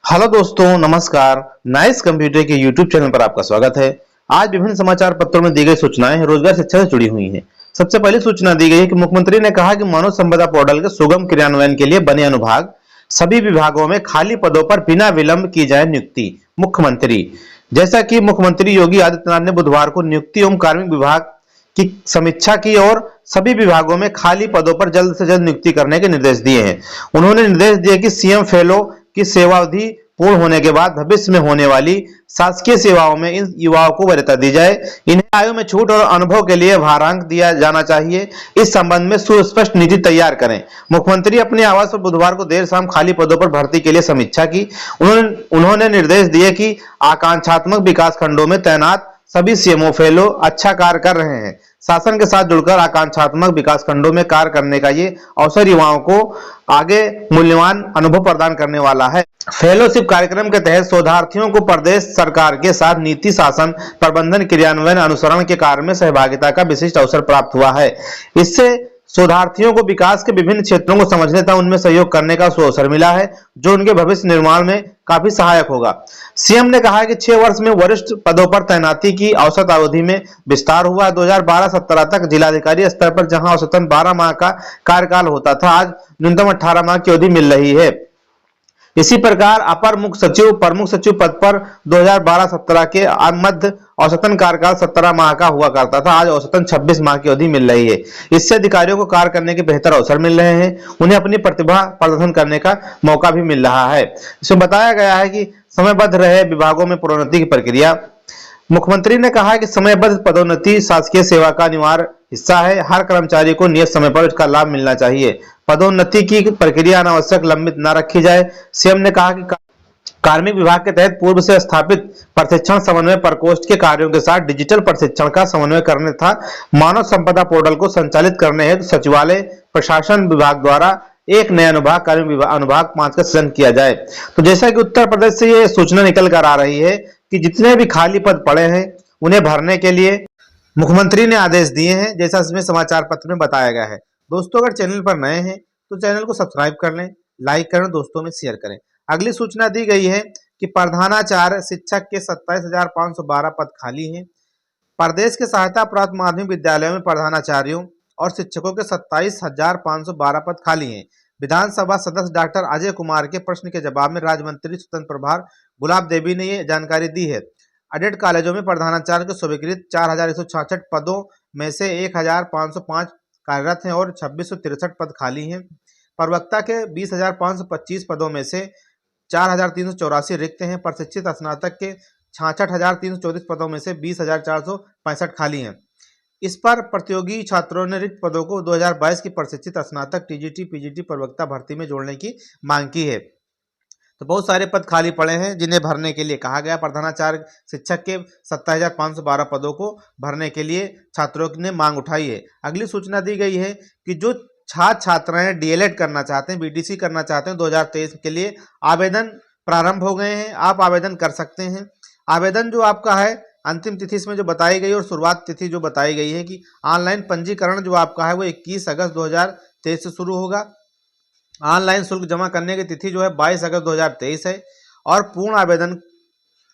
Hello दोस्तों, नमस्कार। Nice computer के यूट्यूब चैनल पर आपका स्वागत है। आज विभिन्न समाचार पत्रों में दी गई सूचनाएं रोजगार शिक्षा से जुड़ी हुई हैं। सबसे पहली सूचना दी गई है कि मुख्यमंत्री ने कहा कि मानव संपदा पोर्टल के सुगम क्रियान्वयन के लिए बने अनुभाग सभी विभागों में खाली पदों पर बिना विलंब की जाए नियुक्ति। मुख्यमंत्री, जैसा कि मुख्यमंत्री योगी आदित्यनाथ ने बुधवार को नियुक्ति एवं कार्मिक विभाग की समीक्षा की और सभी विभागों में खाली पदों पर जल्द से जल्द नियुक्ति करने के निर्देश दिए हैं। उन्होंने निर्देश दिए कि सीएम फेलो की सेवावधि पूर्ण होने के बाद भविष्य में होने वाली शासकीय सेवाओं में इन युवाओं को वरीयता दी जाए। इन्हें आयु में छूट और अनुभव के लिए भारांक दिया जाना चाहिए। इस संबंध में सुस्पष्ट नीति तैयार करें। मुख्यमंत्री अपने आवास पर बुधवार को देर शाम खाली पदों पर भर्ती के लिए समीक्षा की। उन्होंने निर्देश दिए कि आकांक्षात्मक विकास खंडों में तैनात सभी सीएमओ फेलो अच्छा कार्य कर रहे हैं। शासन के साथ जुड़कर आकांक्षात्मक विकास खंडों में कार्य करने का ये अवसर युवाओं को आगे मूल्यवान अनुभव प्रदान करने वाला है। फेलोशिप कार्यक्रम के तहत शोधार्थियों को प्रदेश सरकार के साथ नीति शासन प्रबंधन क्रियान्वयन अनुसरण के कार्य में सहभागिता का विशिष्ट अवसर प्राप्त हुआ है। इससे शोधार्थियों को विकास के विभिन्न क्षेत्रों को समझने तथा उनमें सहयोग करने का अवसर मिला है, जो उनके भविष्य निर्माण में काफी सहायक होगा। सीएम ने कहा कि 6 वर्ष में वरिष्ठ पदों पर तैनाती की औसत अवधि में विस्तार हुआ। 2012-17 तक जिलाधिकारी स्तर पर जहां औसतन 12 माह का कार्यकाल होता था, आज न्यूनतम 18 माह की अवधि मिल रही है। इसी प्रकार अपर मुख्य सचिव प्रमुख सचिव पद पर 2012-17 के मध्य औसतन कार्यकाल 17 माह का हुआ करता था, आज औसतन 26 माह की अवधि मिल रही है। इससे अधिकारियों को कार्य करने के बेहतर अवसर मिल रहे हैं, उन्हें अपनी प्रतिभा प्रदर्शन करने का मौका भी मिल रहा है। इसमें बताया गया है कि समयबद्ध रहे विभागों में प्रोन्नति की प्रक्रिया। मुख्यमंत्री ने कहा कि समयबद्ध पदोन्नति शासकीय सेवा का अनिवार्य हिस्सा है। हर कर्मचारी को नियत समय पर इसका लाभ मिलना चाहिए। पदोन्नति की प्रक्रिया अनावश्यक लंबित न रखी जाए। सीएम ने कहा कि कार्मिक विभाग के तहत पूर्व से स्थापित प्रशिक्षण समन्वय प्रकोष्ठ के कार्यों के साथ डिजिटल प्रशिक्षण का समन्वय करने तथा मानव संपदा पोर्टल को संचालित करने हेतु सचिवालय प्रशासन विभाग द्वारा एक नया अनुभाग कार्मिक अनुभाग 5 का सृजन किया जाए। तो जैसा कि उत्तर प्रदेश से ये सूचना निकल कर आ रही है कि जितने भी खाली पद पड़े हैं उन्हें भरने के लिए मुख्यमंत्री ने आदेश दिए हैं, जैसा इसमें समाचार पत्र में बताया गया है। दोस्तों, अगर चैनल पर नए हैं तो चैनल को सब्सक्राइब कर लें, लाइक करें, दोस्तों में शेयर करें। अगली सूचना दी गई है कि प्रधानाचार्य शिक्षक के 27,512 पद खाली हैं। प्रदेश के सहायता प्राप्त माध्यमिक विद्यालयों में प्रधानाचार्यों और शिक्षकों के 27,512 पद खाली हैं। विधानसभा सदस्य डॉक्टर अजय कुमार के प्रश्न के जवाब में राज्य मंत्री स्वतंत्र प्रभार गुलाब देवी ने ये जानकारी दी है। एडेड कॉलेजों में प्रधानाचार्य के स्वीकृत 4,166 पदों में से 1,505 कार्यरत हैं और 2,663 पद खाली हैं। प्रवक्ता के 20,525 पदों में से 4,384 रिक्त हैं। प्रशिक्षित स्नातक के 66,334 पदों में से 20,465 खाली हैं। इस पर प्रतियोगी छात्रों ने रिक्त पदों को 2022 की प्रशिक्षित स्नातक टीजीटी पीजीटी प्रवक्ता भर्ती में जोड़ने की मांग की है। तो बहुत सारे पद खाली पड़े हैं जिन्हें भरने के लिए कहा गया। प्रधानाचार्य शिक्षक के 27,512 पदों को भरने के लिए छात्रों ने मांग उठाई है। अगली सूचना दी गई है कि जो छात्र छात्राएं डीएलएड करना चाहते हैं, बीटीसी करना चाहते हैं, 2023 के लिए आवेदन प्रारंभ हो गए हैं। आप आवेदन कर सकते हैं। आवेदन जो आपका है, अंतिम तिथि इसमें जो बताई गई और शुरुआत तिथि जो बताई गई है कि ऑनलाइन पंजीकरण जो आपका है वो 21 अगस्त 2023 से शुरू होगा। ऑनलाइन शुल्क जमा करने की तिथि जो है 22 अगस्त 2023 है और पूर्ण आवेदन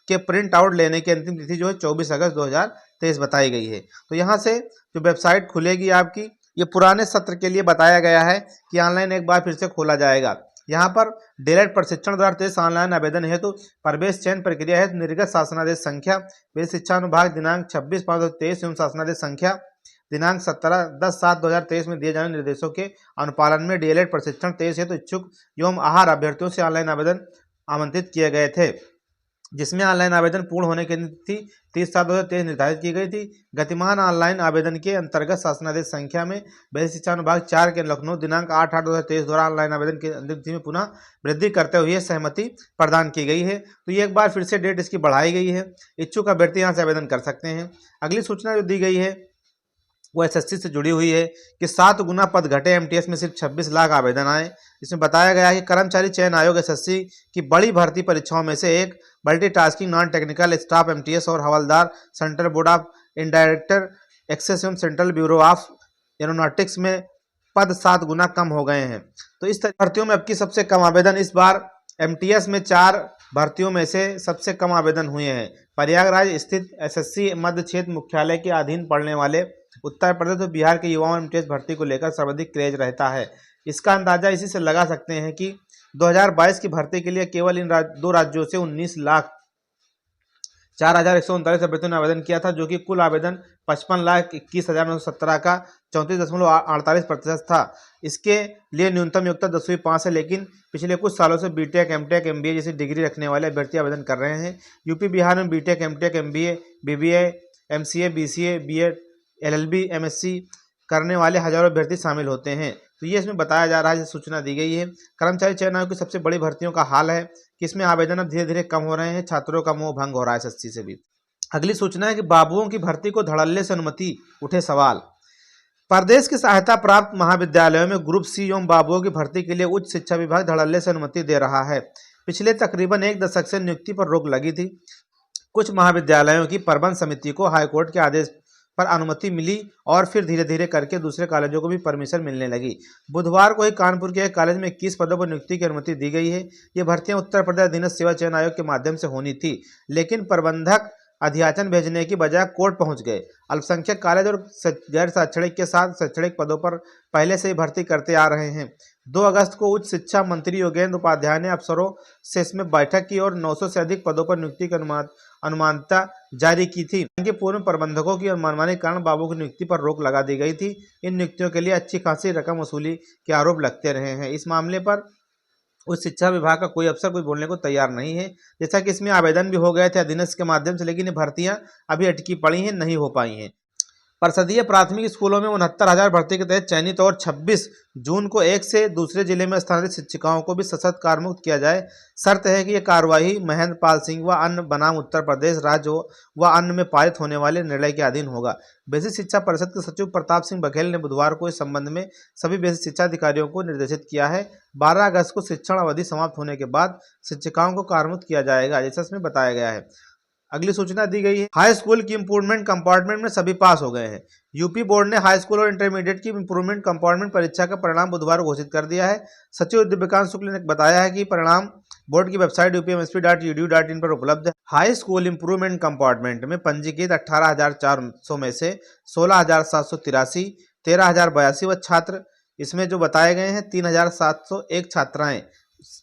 के प्रिंट आउट लेने की अंतिम तिथि जो है 24 अगस्त 2023 बताई गई है। तो यहाँ से जो वेबसाइट खुलेगी आपकी, ये पुराने सत्र के लिए बताया गया है कि ऑनलाइन एक बार फिर से खोला जाएगा। यहाँ पर डीएलएड प्रशिक्षण 2023 ऑनलाइन आवेदन हेतु प्रवेश चयन प्रक्रिया है। निर्गत शासनादेश संख्या विधि शिक्षा अनुभाग दिनांक 26/5/2023 एवं शासनादेश संख्या दिनांक 17/10/7/2023 में दिए जाने निर्देशों के अनुपालन में डीएलएड प्रशिक्षण 23 हेतु इच्छुक एवं आहार अभ्यर्थियों से ऑनलाइन आवेदन आमंत्रित किए गए थे, जिसमें ऑनलाइन आवेदन पूर्ण होने की तिथि 30/7/2023 निर्धारित की गई थी। गतिमान ऑनलाइन आवेदन के अंतर्गत शासनादेश संख्या में विधि शिक्षा अनुभाग 4 के लखनऊ दिनांक 8/8/2023 द्वारा ऑनलाइन आवेदन की अंतिम तिथि में पुनः वृद्धि करते हुए सहमति प्रदान की गई है। तो ये एक बार फिर से डेट इसकी बढ़ाई गई है। इच्छुक अभ्यर्थी यहाँ से आवेदन कर सकते हैं। अगली सूचना जो दी गई है वो एसएससी से जुड़ी हुई है कि 7 गुना पद घटे, एमटीएस में सिर्फ 26 लाख आवेदन आए। इसमें बताया गया है कि कर्मचारी चयन आयोग एसएससी की बड़ी भर्ती परीक्षाओं में से एक multitasking non technical staff MTS और हवलदार सेंट्रल बोर्ड ऑफ इंडायरेक्टर एक्सेस एवं सेंट्रल ब्यूरो ऑफ एरोनॉटिक्स में पद 7 गुना कम हो गए हैं। तो इस भर्तियों में अब की सबसे कम आवेदन इस बार एमटीएस में 4 भर्तियों में से सबसे कम आवेदन हुए हैं। प्रयागराज स्थित एसएससी मध्य क्षेत्र मुख्यालय के अधीन पड़ने वाले उत्तर प्रदेश और बिहार के युवाओं में टेस्ट भर्ती को लेकर सर्वाधिक क्रेज रहता है। इसका अंदाजा इसी से लगा सकते हैं कि 2022 की भर्ती के लिए केवल इन दो राज्यों से 19,04,139 अभ्यर्थियों ने आवेदन किया था, जो कि कुल आवेदन 55,21,917 का 34.48% था। इसके लिए न्यूनतम योग्यता 10वीं पास है, लेकिन पिछले कुछ सालों से बीटेक, एमटेक, एमबीए जैसी डिग्री रखने वाले अभ्यर्थी आवेदन कर रहे हैं। यूपी बिहार में BTech, MTech, MBA, BBA, MCA, BCA, BEd, LLB, MSc करने वाले हजारों अभ्यर्थी शामिल होते हैं। तो ये इसमें बताया जा रहा है, सूचना दी गई है। कर्मचारी चयन आयोग की सबसे बड़ी भर्तियों का हाल है कि इसमें आवेदन अब धीरे धीरे कम हो रहे हैं। छात्रों का मोह भंग हो रहा है एसएससी से भी। अगली सूचना है कि बाबुओं की भर्ती को धड़ल्ले से अनुमति, उठे सवाल। प्रदेश की सहायता प्राप्त महाविद्यालयों में ग्रुप सी एवं बाबुओं की भर्ती के लिए उच्च शिक्षा विभाग धड़ल्ले से अनुमति दे रहा है। पिछले तकरीबन 1 दशक से नियुक्ति पर रोक लगी थी। कुछ महाविद्यालयों की प्रबंध समिति को हाईकोर्ट के आदेश पर अनुमति मिली और फिर धीरे धीरे करके दूसरे कॉलेजों को भी परमिशन मिलने लगी। बुधवार को ही कानपुर के एक कॉलेज में 21 पदों पर नियुक्ति की अनुमति दी गई है। ये भर्तियां उत्तर प्रदेश अधीनस्थ सेवा चयन आयोग के माध्यम से होनी थी, लेकिन प्रबंधक अध्याचन भेजने की बजाय कोर्ट पहुंच गए। अल्पसंख्यक कॉलेज और गैर शैक्षणिक के साथ शैक्षणिक पदों पर पहले से ही भर्ती करते आ रहे हैं। 2 अगस्त को उच्च शिक्षा मंत्री योगेंद्र उपाध्याय ने अफसरों से इसमें बैठक की और 900 से अधिक पदों पर नियुक्ति की अनुमानता जारी की थी। इनके पूर्व प्रबंधकों की मनमानी के कारण बाबू की नियुक्ति पर रोक लगा दी गई थी। इन नियुक्तियों के लिए अच्छी खासी रकम वसूली के आरोप लगते रहे हैं। इस मामले पर उच्च शिक्षा विभाग का कोई अफसर कोई बोलने को तैयार नहीं है। जैसा कि इसमें आवेदन भी हो गए थे अधीनस्थ के माध्यम से, लेकिन ये भर्तियां अभी अटकी पड़ी हैं, नहीं हो पाई हैं। परिषदीय प्राथमिक स्कूलों में 69,000 भर्ती के तहत चयनित और 26 जून को एक से दूसरे जिले में स्थानांतरित शिक्षिकाओं को भी सशक्त कार्य किया जाए। शर्त है कि यह कार्यवाही महेंद्र पाल सिंह व अन्य बनाम उत्तर प्रदेश राज्य व अन्य में पारित होने वाले निर्णय के अधीन होगा। बेसिक शिक्षा परिषद के सचिव प्रताप सिंह बघेल ने बुधवार को इस संबंध में सभी बेसिक शिक्षा अधिकारियों को निर्देशित किया है। 12 अगस्त को शिक्षण अवधि समाप्त होने के बाद शिक्षिकाओं को कार्योन्मुक्त किया जाएगा, जैसा इसमें बताया गया है। अगली सूचना दी गई है, हाई स्कूल की इंप्रूवमेंट कंपार्टमेंट में सभी पास हो गए हैं। यूपी बोर्ड ने हाई स्कूल और इंटरमीडिएट की इंप्रूवमेंट कंपार्टमेंट परीक्षा का परिणाम बुधवार को घोषित कर दिया है। सचिव दिव्यकांत शुक्ल ने बताया है कि परिणाम बोर्ड की वेबसाइट upmsp.edu.in पर उपलब्ध है। हाई स्कूल इंप्रूवमेंट कंपार्टमेंट में पंजीकृत 18,400 में से 16,783, 13,082 व छात्र इसमें जो बताए गए हैं 3,701 छात्राएं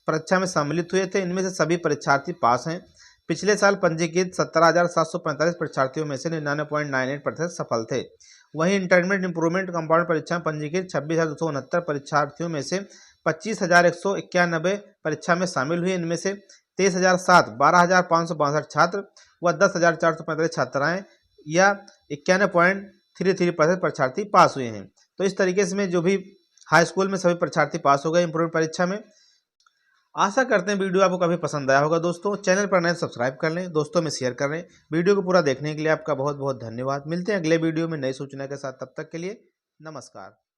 परीक्षा में सम्मिलित हुए थे। इनमें से सभी परीक्षार्थी पास हैं। पिछले साल पंजीकृत 17,745 परीक्षार्थियों में से 99.98% सफल थे। वहीं इंटरमीडिएट इंप्रूवमेंट कंपाउंड परीक्षा में पंजीकृत 26,269 परीक्षार्थियों में से 25,191 परीक्षा में शामिल हुए। इनमें से 23,007, 12,562 छात्र व 10,445 छात्राएं या 91.33% परीक्षार्थी पास हुए हैं। तो इस तरीके से जो भी हाई स्कूल में सभी परीक्षार्थी पास हो गए इंप्रूवमेंट परीक्षा में। आशा करते हैं वीडियो आपको काफ़ी पसंद आया होगा। दोस्तों चैनल पर नए सब्सक्राइब कर लें, दोस्तों में शेयर कर लें। वीडियो को पूरा देखने के लिए आपका बहुत बहुत धन्यवाद। मिलते हैं अगले वीडियो में नई सूचना के साथ, तब तक के लिए नमस्कार।